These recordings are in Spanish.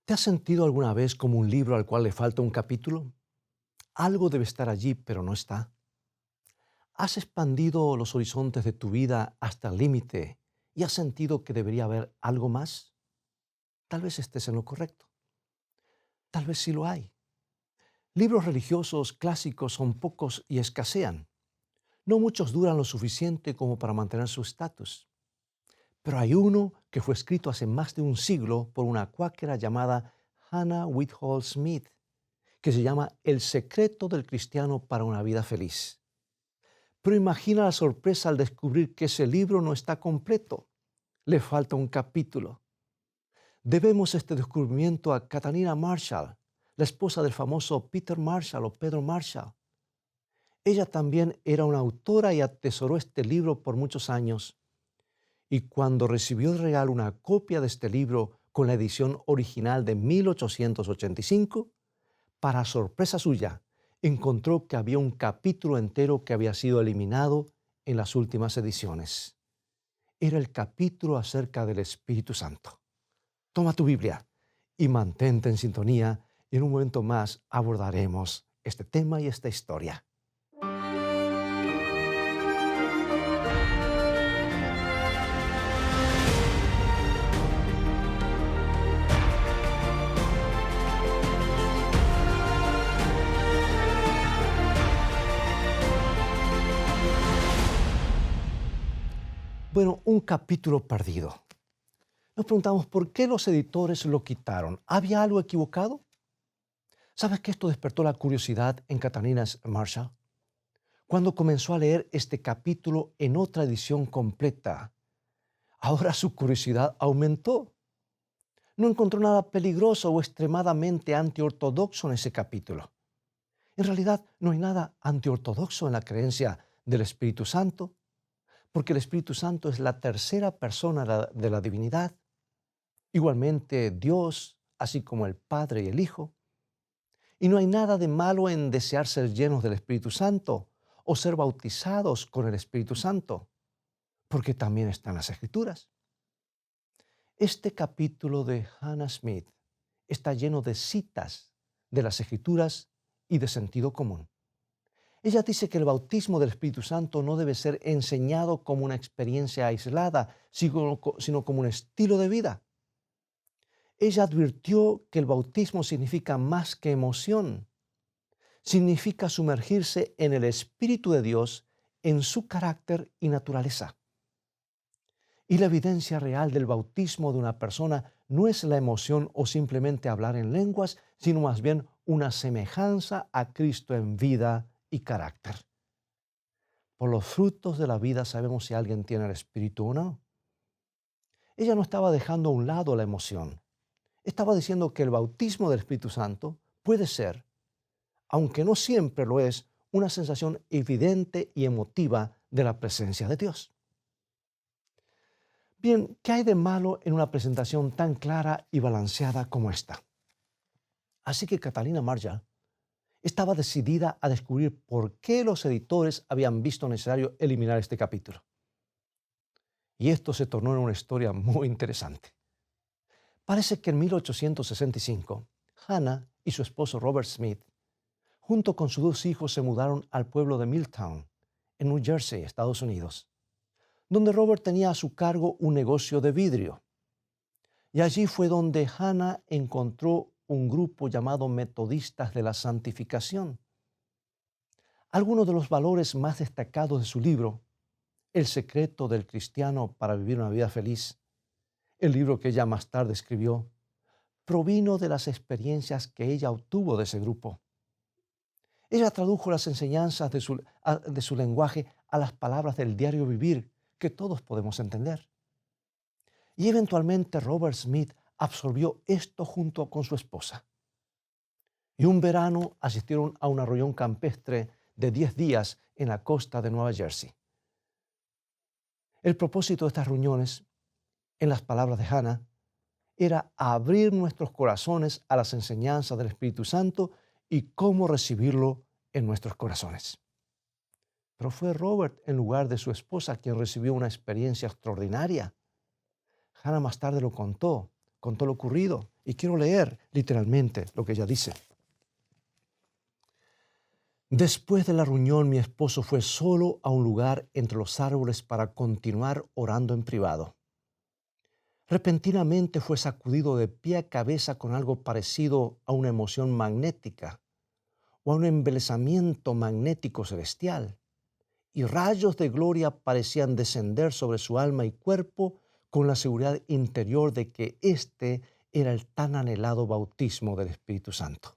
¿Te has sentido alguna vez como un libro al cual le falta un capítulo? Algo debe estar allí, pero no está. ¿Has expandido los horizontes de tu vida hasta el límite y has sentido que debería haber algo más? Tal vez estés en lo correcto. Tal vez sí lo hay. Libros religiosos clásicos son pocos y escasean. No muchos duran lo suficiente como para mantener su estatus. Pero hay uno que fue escrito hace más de un siglo por una cuáquera llamada Hannah Whitall Smith, que se llama El secreto del cristiano para una vida feliz. Pero imagina la sorpresa al descubrir que ese libro no está completo. Le falta un capítulo. Debemos este descubrimiento a Catalina Marshall, la esposa del famoso Peter Marshall o Pedro Marshall. Ella también era una autora y atesoró este libro por muchos años. Y cuando recibió de regalo una copia de este libro con la edición original de 1885, para sorpresa suya, encontró que había un capítulo entero que había sido eliminado en las últimas ediciones. Era el capítulo acerca del Espíritu Santo. Toma tu Biblia y mantente en sintonía. Y en un momento más abordaremos este tema y esta historia. Bueno, un capítulo perdido. Nos preguntamos por qué los editores lo quitaron. ¿Había algo equivocado? ¿Sabes que esto despertó la curiosidad en Catalina Marshall? Cuando comenzó a leer este capítulo en otra edición completa, ahora su curiosidad aumentó. No encontró nada peligroso o extremadamente antiortodoxo en ese capítulo. En realidad, no hay nada antiortodoxo en la creencia del Espíritu Santo, porque el Espíritu Santo es la tercera persona de la divinidad. Igualmente Dios, así como el Padre y el Hijo. Y no hay nada de malo en desear ser llenos del Espíritu Santo o ser bautizados con el Espíritu Santo, porque también están las Escrituras. Este capítulo de Hannah Smith está lleno de citas de las Escrituras y de sentido común. Ella dice que el bautismo del Espíritu Santo no debe ser enseñado como una experiencia aislada, sino como un estilo de vida. Ella advirtió que el bautismo significa más que emoción. Significa sumergirse en el Espíritu de Dios, en su carácter y naturaleza. Y la evidencia real del bautismo de una persona no es la emoción o simplemente hablar en lenguas, sino más bien una semejanza a Cristo en vida y carácter. Por los frutos de la vida sabemos si alguien tiene el Espíritu o no. Ella no estaba dejando a un lado la emoción. Estaba diciendo que el bautismo del Espíritu Santo puede ser, aunque no siempre lo es, una sensación evidente y emotiva de la presencia de Dios. Bien, ¿qué hay de malo en una presentación tan clara y balanceada como esta? Así que Catalina Marshall estaba decidida a descubrir por qué los editores habían visto necesario eliminar este capítulo. Y esto se tornó en una historia muy interesante. Parece que en 1865, Hannah y su esposo Robert Smith, junto con sus dos hijos, se mudaron al pueblo de Milltown, en New Jersey, Estados Unidos, donde Robert tenía a su cargo un negocio de vidrio. Y allí fue donde Hannah encontró un grupo llamado Metodistas de la Santificación. Algunos de los valores más destacados de su libro, El secreto del cristiano para vivir una vida feliz, el libro que ella más tarde escribió, provino de las experiencias que ella obtuvo de ese grupo. Ella tradujo las enseñanzas de su lenguaje a las palabras del diario vivir que todos podemos entender. Y eventualmente Robert Smith absorbió esto junto con su esposa. Y un verano asistieron a un arroyón campestre de 10 días en la costa de Nueva Jersey. El propósito de estas reuniones, en las palabras de Hannah, era abrir nuestros corazones a las enseñanzas del Espíritu Santo y cómo recibirlo en nuestros corazones. Pero fue Robert, en lugar de su esposa, quien recibió una experiencia extraordinaria. Hannah más tarde lo contó. con todo lo ocurrido. Y quiero leer literalmente lo que ella dice. Después de la reunión, mi esposo fue solo a un lugar entre los árboles para continuar orando en privado. Repentinamente fue sacudido de pie a cabeza con algo parecido a una emoción magnética o a un embelesamiento magnético celestial, y rayos de gloria parecían descender sobre su alma y cuerpo con la seguridad interior de que este era el tan anhelado bautismo del Espíritu Santo.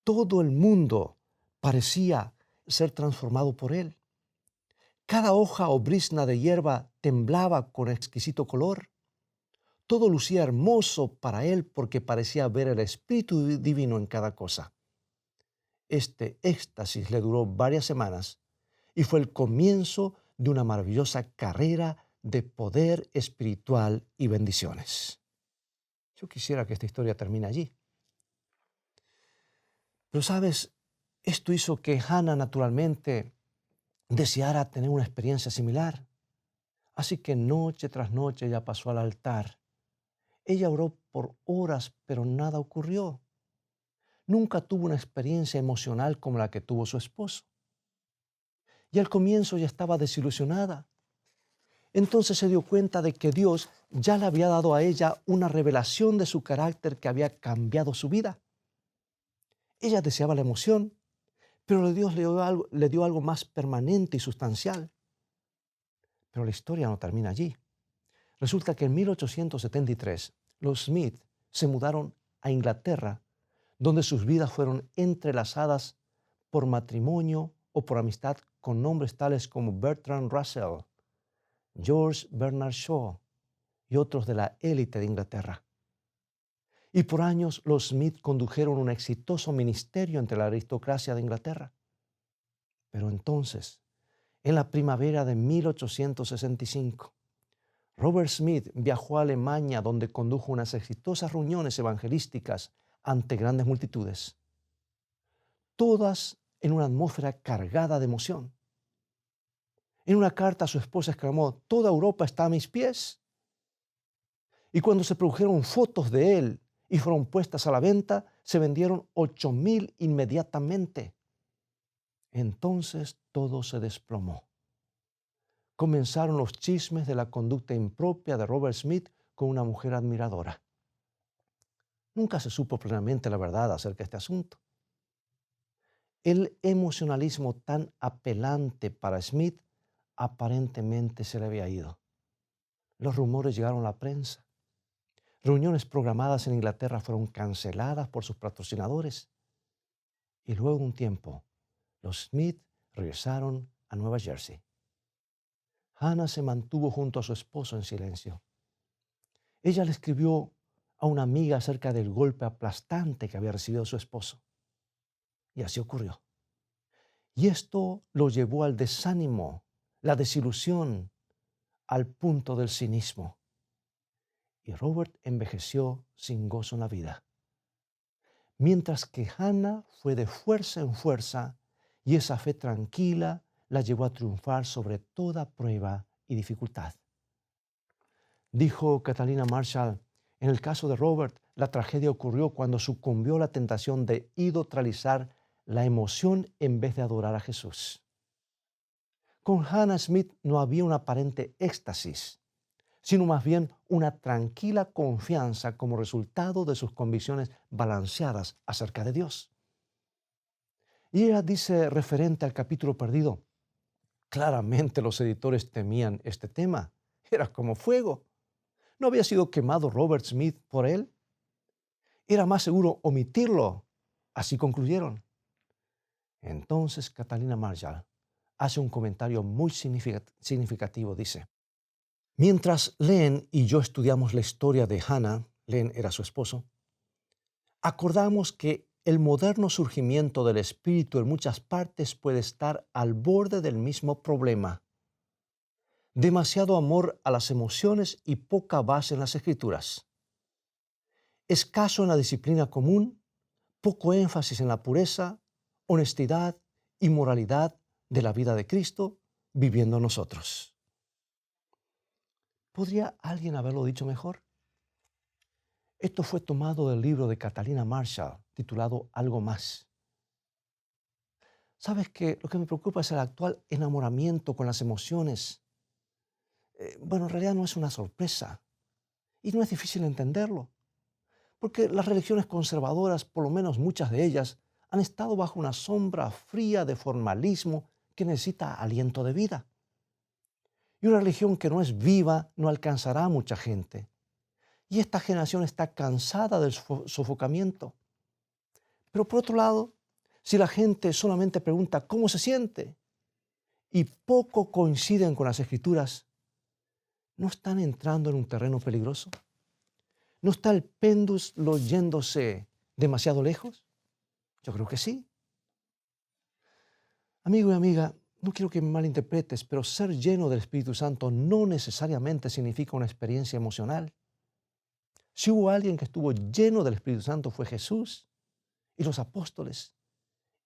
Todo el mundo parecía ser transformado por él. Cada hoja o brizna de hierba temblaba con exquisito color. Todo lucía hermoso para él porque parecía ver el Espíritu Divino en cada cosa. Este éxtasis le duró varias semanas y fue el comienzo de una maravillosa carrera de poder espiritual y bendiciones. Yo quisiera que esta historia termine allí. Pero sabes, esto hizo que Hannah naturalmente deseara tener una experiencia similar. Así que noche tras noche ella pasó al altar. Ella oró por horas, pero nada ocurrió. Nunca tuvo una experiencia emocional como la que tuvo su esposo. Y al comienzo ya estaba desilusionada. Entonces se dio cuenta de que Dios ya le había dado a ella una revelación de su carácter que había cambiado su vida. Ella deseaba la emoción, pero Dios le dio algo más permanente y sustancial. Pero la historia no termina allí. Resulta que en 1873 los Smith se mudaron a Inglaterra, donde sus vidas fueron entrelazadas por matrimonio o por amistad con nombres tales como Bertrand Russell, George Bernard Shaw y otros de la élite de Inglaterra. Y por años los Smith condujeron un exitoso ministerio entre la aristocracia de Inglaterra. Pero entonces, en la primavera de 1865, Robert Smith viajó a Alemania, donde condujo unas exitosas reuniones evangelísticas ante grandes multitudes, todas en una atmósfera cargada de emoción. En una carta a su esposa exclamó: «Toda Europa está a mis pies». Y cuando se produjeron fotos de él y fueron puestas a la venta, se vendieron 8,000 inmediatamente. Entonces todo se desplomó. Comenzaron los chismes de la conducta impropia de Robert Smith con una mujer admiradora. Nunca se supo plenamente la verdad acerca de este asunto. El emocionalismo tan apelante para Smith aparentemente se le había ido. Los rumores llegaron a la prensa. Reuniones programadas en Inglaterra fueron canceladas por sus patrocinadores. Y luego de un tiempo, los Smith regresaron a Nueva Jersey. Hannah se mantuvo junto a su esposo en silencio. Ella le escribió a una amiga acerca del golpe aplastante que había recibido su esposo. Y así ocurrió. Y esto lo llevó al desánimo, la desilusión, al punto del cinismo. Y Robert envejeció sin gozo en la vida. Mientras que Hannah fue de fuerza en fuerza, y esa fe tranquila la llevó a triunfar sobre toda prueba y dificultad. Dijo Catalina Marshall: en el caso de Robert, la tragedia ocurrió cuando sucumbió a la tentación de idolatralizar la emoción en vez de adorar a Jesús. Con Hannah Smith no había un aparente éxtasis, sino más bien una tranquila confianza como resultado de sus convicciones balanceadas acerca de Dios. Y ella dice, referente al capítulo perdido: claramente los editores temían este tema. Era como fuego. ¿No había sido quemado Robert Smith por él? Era más seguro omitirlo. Así concluyeron. Entonces Catalina Marshall hace un comentario muy significativo. Dice: mientras Len y yo estudiamos la historia de Hannah, Len era su esposo, acordamos que el moderno surgimiento del espíritu en muchas partes puede estar al borde del mismo problema. Demasiado amor a las emociones y poca base en las escrituras. Escaso en la disciplina común, poco énfasis en la pureza, honestidad y moralidad de la vida de Cristo viviendo nosotros. ¿Podría alguien haberlo dicho mejor? Esto fue tomado del libro de Catalina Marshall, titulado Algo más. ¿Sabes que lo que me preocupa es el actual enamoramiento con las emociones? Bueno, en realidad no es una sorpresa y no es difícil entenderlo, porque las religiones conservadoras, por lo menos muchas de ellas, han estado bajo una sombra fría de formalismo que necesita aliento de vida. Y una religión que no es viva no alcanzará a mucha gente. Y esta generación está cansada del sofocamiento. Pero por otro lado, si la gente solamente pregunta cómo se siente y poco coinciden con las escrituras, ¿no están entrando en un terreno peligroso? ¿No está el péndulo yéndose demasiado lejos? Yo creo que sí. Amigo y amiga, no quiero que me malinterpretes, pero ser lleno del Espíritu Santo no necesariamente significa una experiencia emocional. Si hubo alguien que estuvo lleno del Espíritu Santo fue Jesús y los apóstoles,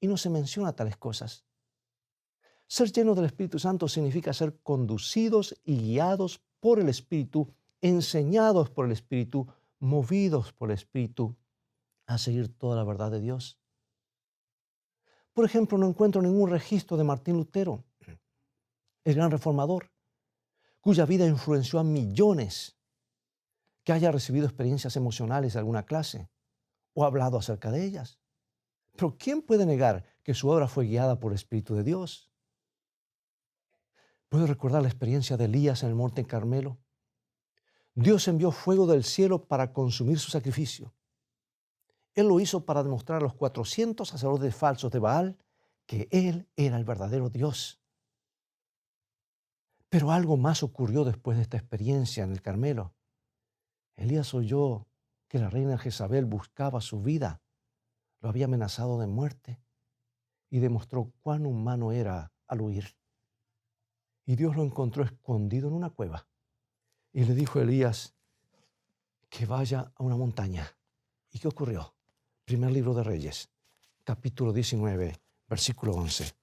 y no se menciona tales cosas. Ser lleno del Espíritu Santo significa ser conducidos y guiados por el Espíritu, enseñados por el Espíritu, movidos por el Espíritu a seguir toda la verdad de Dios. Por ejemplo, no encuentro ningún registro de Martín Lutero, el gran reformador, cuya vida influenció a millones, que haya recibido experiencias emocionales de alguna clase o hablado acerca de ellas. Pero ¿quién puede negar que su obra fue guiada por el Espíritu de Dios? ¿Puedo recordar la experiencia de Elías en el monte Carmelo? Dios envió fuego del cielo para consumir su sacrificio. Él lo hizo para demostrar a los 400 sacerdotes falsos de Baal que Él era el verdadero Dios. Pero algo más ocurrió después de esta experiencia en el Carmelo. Elías oyó que la reina Jezabel buscaba su vida, lo había amenazado de muerte y demostró cuán humano era al huir. Y Dios lo encontró escondido en una cueva y le dijo a Elías que vaya a una montaña. ¿Y qué ocurrió? Primer libro de Reyes, capítulo 19, versículo 11.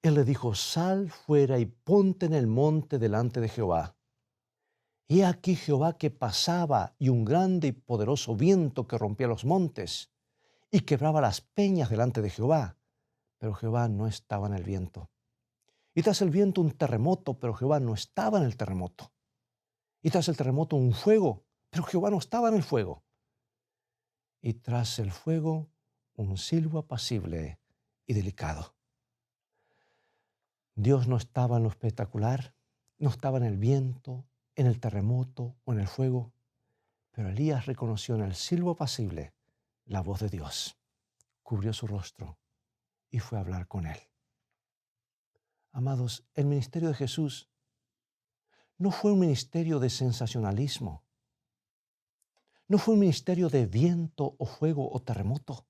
Él le dijo, sal fuera y ponte en el monte delante de Jehová. Y he aquí Jehová que pasaba y un grande y poderoso viento que rompía los montes y quebraba las peñas delante de Jehová. Pero Jehová no estaba en el viento. Y tras el viento un terremoto, pero Jehová no estaba en el terremoto. Y tras el terremoto un fuego, pero Jehová no estaba en el fuego. Y tras el fuego un silbo apacible y delicado. Dios no estaba en lo espectacular, no estaba en el viento, en el terremoto o en el fuego, pero Elías reconoció en el silbo apacible la voz de Dios. Cubrió su rostro y fue a hablar con él. Amados, el ministerio de Jesús no fue un ministerio de sensacionalismo. No fue un ministerio de viento o fuego o terremoto.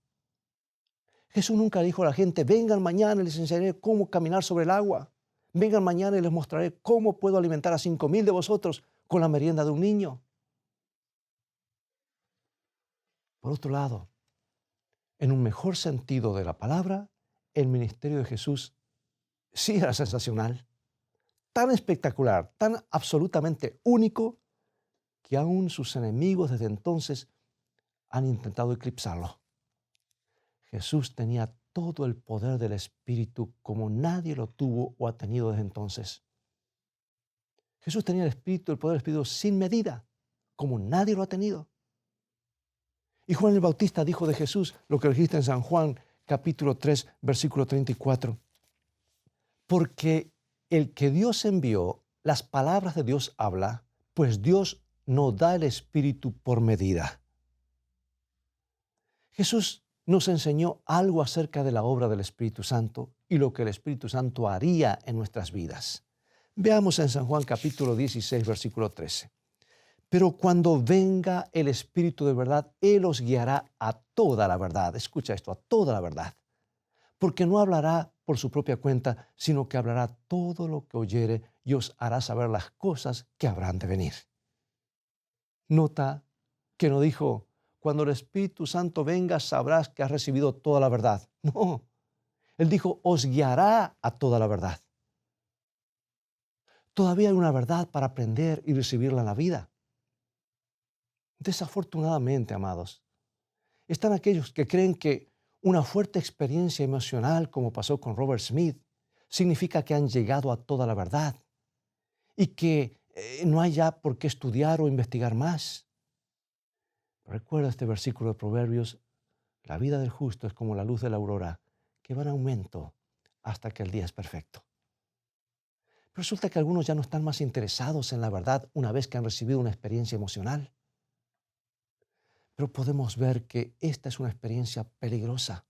Jesús nunca dijo a la gente, vengan mañana y les enseñaré cómo caminar sobre el agua. Vengan mañana y les mostraré cómo puedo alimentar a 5,000 de vosotros con la merienda de un niño. Por otro lado, en un mejor sentido de la palabra, el ministerio de Jesús sí era sensacional, tan espectacular, tan absolutamente único, que aún sus enemigos desde entonces han intentado eclipsarlo. Jesús tenía todo el poder del Espíritu como nadie lo tuvo o ha tenido desde entonces. Jesús tenía el Espíritu, el poder del Espíritu sin medida, como nadie lo ha tenido. Y Juan el Bautista dijo de Jesús lo que dijiste en San Juan capítulo 3, versículo 34. Porque el que Dios envió, las palabras de Dios habla, pues Dios no da el Espíritu por medida. Jesús nos enseñó algo acerca de la obra del Espíritu Santo y lo que el Espíritu Santo haría en nuestras vidas. Veamos en San Juan capítulo 16, versículo 13. Pero cuando venga el Espíritu de verdad, Él os guiará a toda la verdad. Escucha esto, a toda la verdad. Porque no hablará por su propia cuenta, sino que hablará todo lo que oyere y os hará saber las cosas que habrán de venir. Nota que no dijo, cuando el Espíritu Santo venga sabrás que has recibido toda la verdad. No, Él dijo, os guiará a toda la verdad. Todavía hay una verdad para aprender y recibirla en la vida. Desafortunadamente, amados, están aquellos que creen que una fuerte experiencia emocional, como pasó con Robert Smith, significa que han llegado a toda la verdad y que no hay ya por qué estudiar o investigar más. Recuerda este versículo de Proverbios: la vida del justo es como la luz de la aurora, que va en aumento hasta que el día es perfecto. Resulta que algunos ya no están más interesados en la verdad una vez que han recibido una experiencia emocional. Pero podemos ver que esta es una experiencia peligrosa.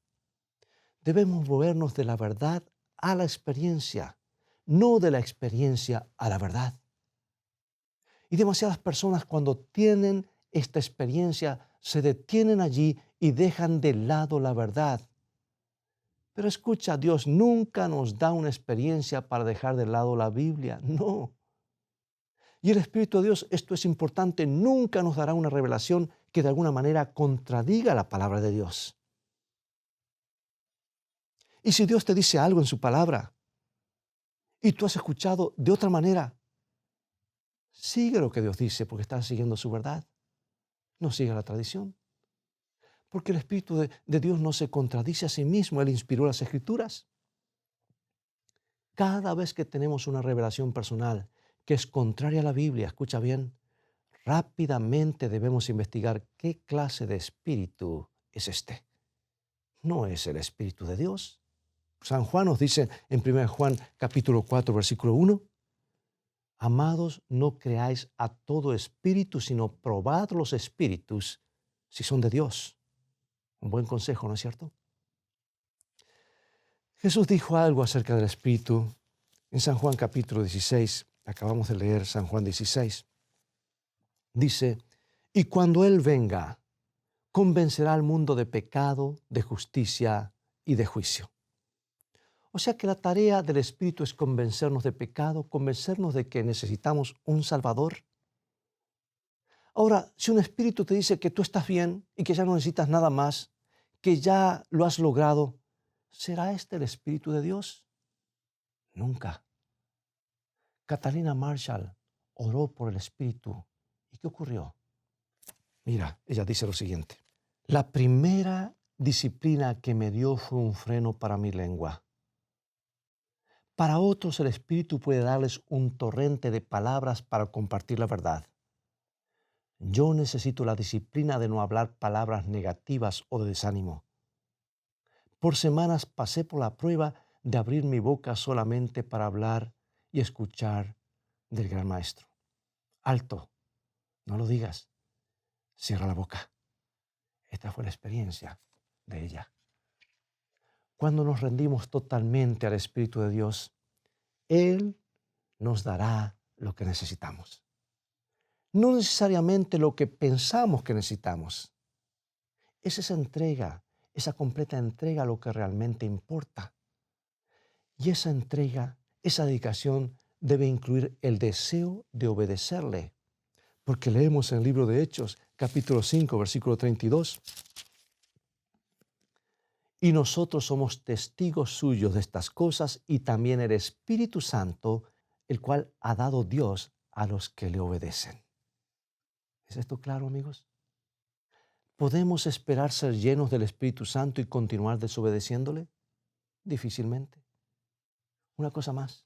Debemos movernos de la verdad a la experiencia, no de la experiencia a la verdad. Y demasiadas personas, cuando tienen esta experiencia, se detienen allí y dejan de lado la verdad. Pero escucha, Dios nunca nos da una experiencia para dejar de lado la Biblia, no. Y el Espíritu de Dios, esto es importante, nunca nos dará una revelación que de alguna manera contradiga la palabra de Dios. Y si Dios te dice algo en su palabra y tú has escuchado de otra manera, sigue lo que Dios dice porque estás siguiendo su verdad. No siga la tradición. Porque el Espíritu de Dios no se contradice a sí mismo. Él inspiró las Escrituras. Cada vez que tenemos una revelación personal que es contraria a la Biblia, escucha bien, rápidamente debemos investigar qué clase de espíritu es este. No es el Espíritu de Dios. San Juan nos dice en 1 Juan capítulo 4, versículo 1, amados, no creáis a todo espíritu, sino probad los espíritus si son de Dios. Un buen consejo, ¿no es cierto? Jesús dijo algo acerca del Espíritu en San Juan capítulo 16. Acabamos de leer San Juan 16. Dice, y cuando Él venga, convencerá al mundo de pecado, de justicia y de juicio. O sea que la tarea del Espíritu es convencernos de pecado, convencernos de que necesitamos un Salvador. Ahora, si un espíritu te dice que tú estás bien y que ya no necesitas nada más, que ya lo has logrado, ¿será este el Espíritu de Dios? Nunca. Catalina Marshall oró por el Espíritu. ¿Y qué ocurrió? Mira, ella dice lo siguiente. La primera disciplina que me dio fue un freno para mi lengua. Para otros el Espíritu puede darles un torrente de palabras para compartir la verdad. Yo necesito la disciplina de no hablar palabras negativas o de desánimo. Por semanas pasé por la prueba de abrir mi boca solamente para hablar y escuchar del gran maestro. Alto, no lo digas, cierra la boca. Esta fue la experiencia de ella. Cuando nos rendimos totalmente al Espíritu de Dios, Él nos dará lo que necesitamos. No necesariamente lo que pensamos que necesitamos. Es esa entrega, esa completa entrega lo que realmente importa. Y esa entrega, esa dedicación debe incluir el deseo de obedecerle. Porque leemos en el libro de Hechos, capítulo 5, versículo 32. Y nosotros somos testigos suyos de estas cosas y también el Espíritu Santo, el cual ha dado Dios a los que le obedecen. ¿Es esto claro, amigos? ¿Podemos esperar ser llenos del Espíritu Santo y continuar desobedeciéndole? Difícilmente. Una cosa más.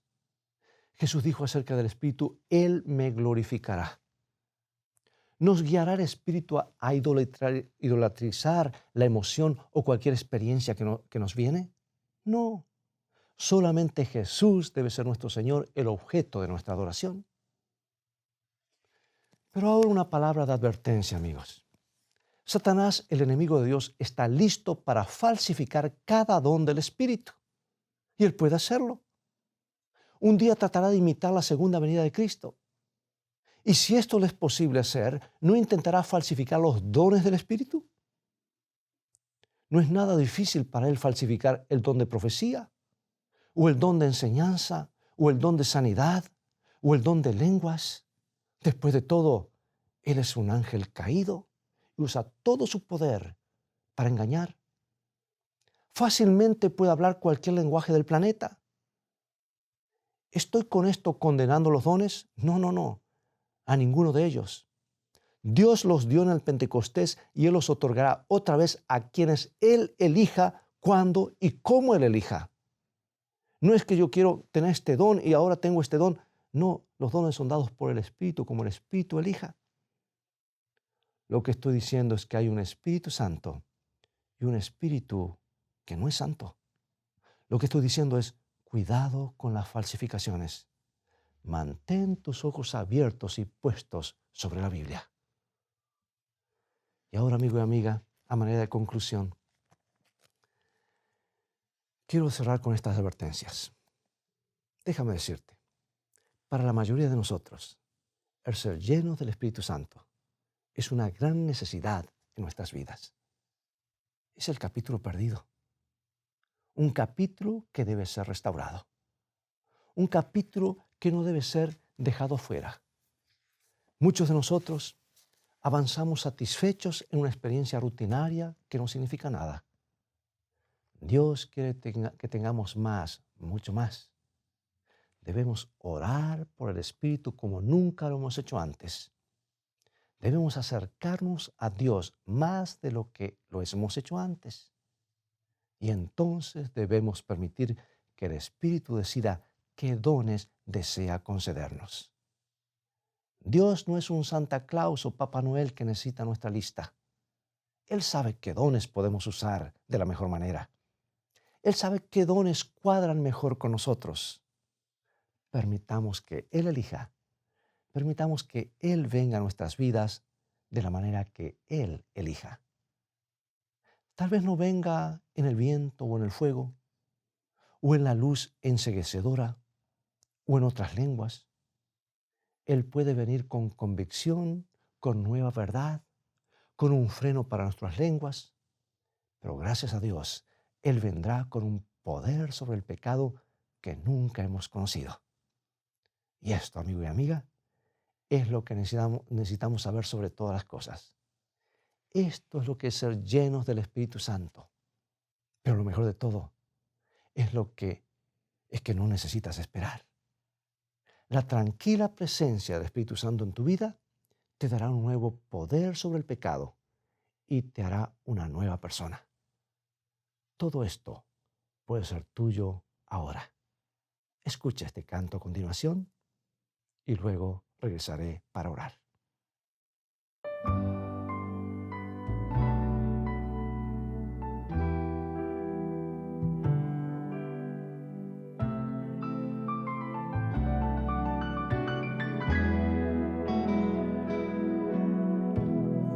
Jesús dijo acerca del Espíritu, Él me glorificará. ¿Nos guiará el Espíritu a idolatrizar la emoción o cualquier experiencia que nos viene? No. Solamente Jesús debe ser nuestro Señor, el objeto de nuestra adoración. Pero ahora una palabra de advertencia, amigos. Satanás, el enemigo de Dios, está listo para falsificar cada don del Espíritu. Y él puede hacerlo. Un día tratará de imitar la segunda venida de Cristo. Y si esto le es posible hacer, ¿no intentará falsificar los dones del Espíritu? No es nada difícil para él falsificar el don de profecía, o el don de enseñanza, o el don de sanidad, o el don de lenguas. Después de todo, él es un ángel caído y usa todo su poder para engañar. Fácilmente puede hablar cualquier lenguaje del planeta. ¿Estoy con esto condenando los dones? No, a ninguno de ellos. Dios los dio en el Pentecostés y Él los otorgará otra vez a quienes Él elija, cuando y cómo Él elija. No es que yo quiero tener este don y ahora tengo este don. No, los dones son dados por el Espíritu, como el Espíritu elija. Lo que estoy diciendo es que hay un Espíritu Santo y un Espíritu que no es santo. Lo que estoy diciendo es, cuidado con las falsificaciones. Mantén tus ojos abiertos y puestos sobre la Biblia. Y ahora, amigo y amiga, a manera de conclusión, quiero cerrar con estas advertencias. Déjame decirte, para la mayoría de nosotros, el ser llenos del Espíritu Santo es una gran necesidad en nuestras vidas. Es el capítulo perdido. Un capítulo que debe ser restaurado. Un capítulo que no debe ser dejado fuera. Muchos de nosotros avanzamos satisfechos en una experiencia rutinaria que no significa nada. Dios quiere que tengamos más, mucho más. Debemos orar por el Espíritu como nunca lo hemos hecho antes. Debemos acercarnos a Dios más de lo que lo hemos hecho antes. Y entonces debemos permitir que el Espíritu decida qué dones desea concedernos. Dios no es un Santa Claus o Papá Noel que necesita nuestra lista. Él sabe qué dones podemos usar de la mejor manera. Él sabe qué dones cuadran mejor con nosotros. Permitamos que Él elija. Permitamos que Él venga a nuestras vidas de la manera que Él elija. Tal vez no venga en el viento o en el fuego, o en la luz enceguecedora, o en otras lenguas. Él puede venir con convicción, con nueva verdad, con un freno para nuestras lenguas, pero gracias a Dios, Él vendrá con un poder sobre el pecado que nunca hemos conocido. Y esto, amigo y amiga, es lo que necesitamos saber sobre todas las cosas. Esto es lo que es ser llenos del Espíritu Santo. Pero lo mejor de todo es que no necesitas esperar. La tranquila presencia del Espíritu Santo en tu vida te dará un nuevo poder sobre el pecado y te hará una nueva persona. Todo esto puede ser tuyo ahora. Escucha este canto a continuación y luego regresaré para orar.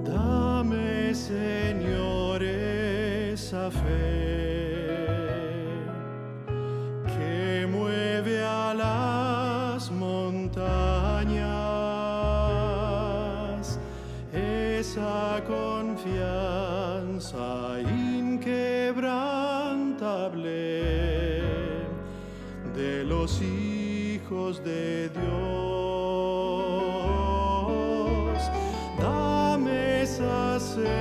Dame, Señor, esa fe que mueve a las montañas, esa confianza inquebrantable de los hijos de Dios. Dame esa seguridad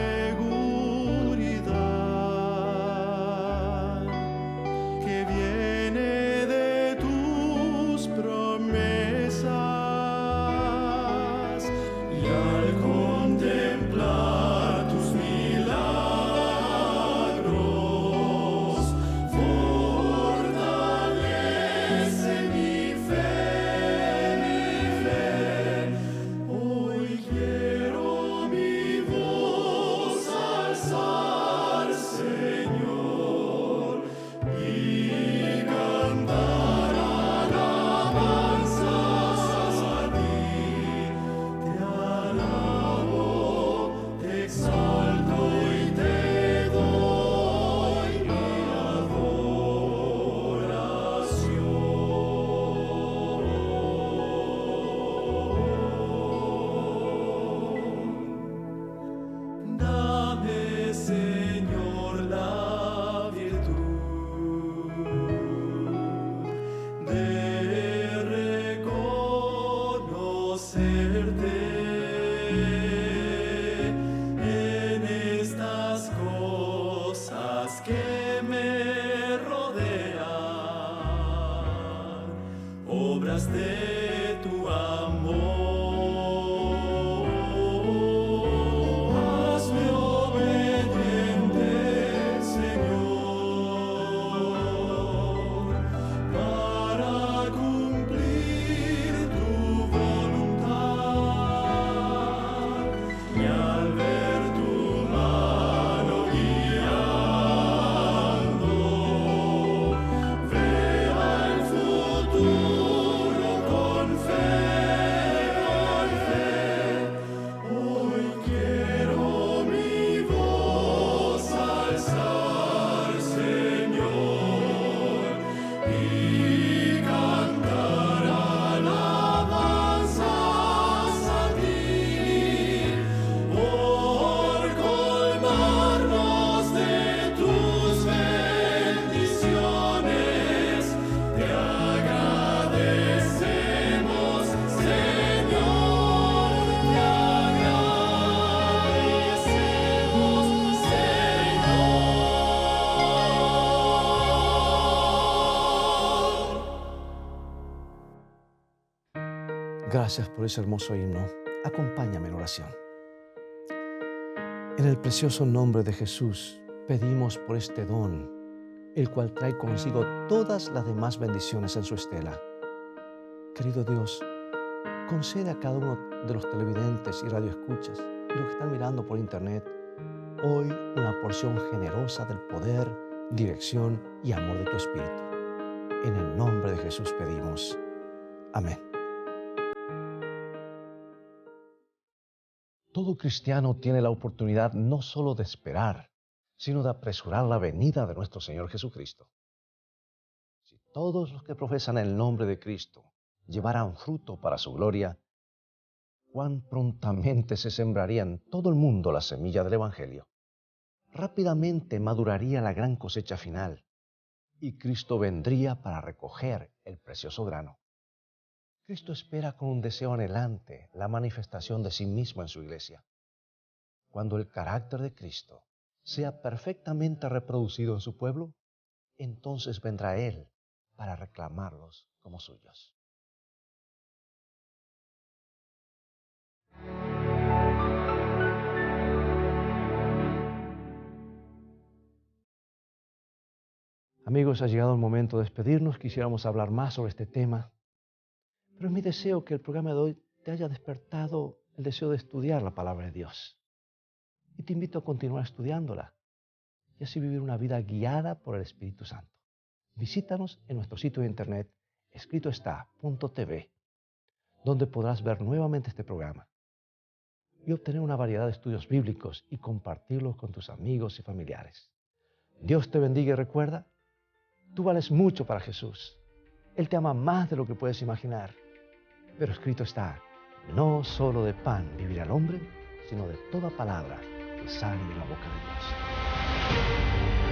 que viene de tus promesas, y al contemplar tus milagros fortalece mi fe, mi Gracias por ese hermoso himno. Acompáñame en oración. En el precioso nombre de Jesús, pedimos por este don, el cual trae consigo todas las demás bendiciones en su estela. Querido Dios, concede a cada uno de los televidentes y radioescuchas y los que están mirando por internet hoy una porción generosa del poder, dirección y amor de tu Espíritu. En el nombre de Jesús pedimos. Amén. Todo cristiano tiene la oportunidad no solo de esperar, sino de apresurar la venida de nuestro Señor Jesucristo. Si todos los que profesan el nombre de Cristo llevaran fruto para su gloria, cuán prontamente se sembraría en todo el mundo la semilla del Evangelio. Rápidamente maduraría la gran cosecha final y Cristo vendría para recoger el precioso grano. Cristo espera con un deseo anhelante la manifestación de sí mismo en su iglesia. Cuando el carácter de Cristo sea perfectamente reproducido en su pueblo, entonces vendrá Él para reclamarlos como suyos. Amigos, ha llegado el momento de despedirnos. Quisiéramos hablar más sobre este tema, pero es mi deseo que el programa de hoy te haya despertado el deseo de estudiar la palabra de Dios. Y te invito a continuar estudiándola y así vivir una vida guiada por el Espíritu Santo. Visítanos en nuestro sitio de internet escritoestá.tv, donde podrás ver nuevamente este programa y obtener una variedad de estudios bíblicos y compartirlos con tus amigos y familiares. Dios te bendiga y recuerda, tú vales mucho para Jesús. Él te ama más de lo que puedes imaginar. Pero escrito está, no solo de pan vivirá el hombre, sino de toda palabra que sale de la boca de Dios.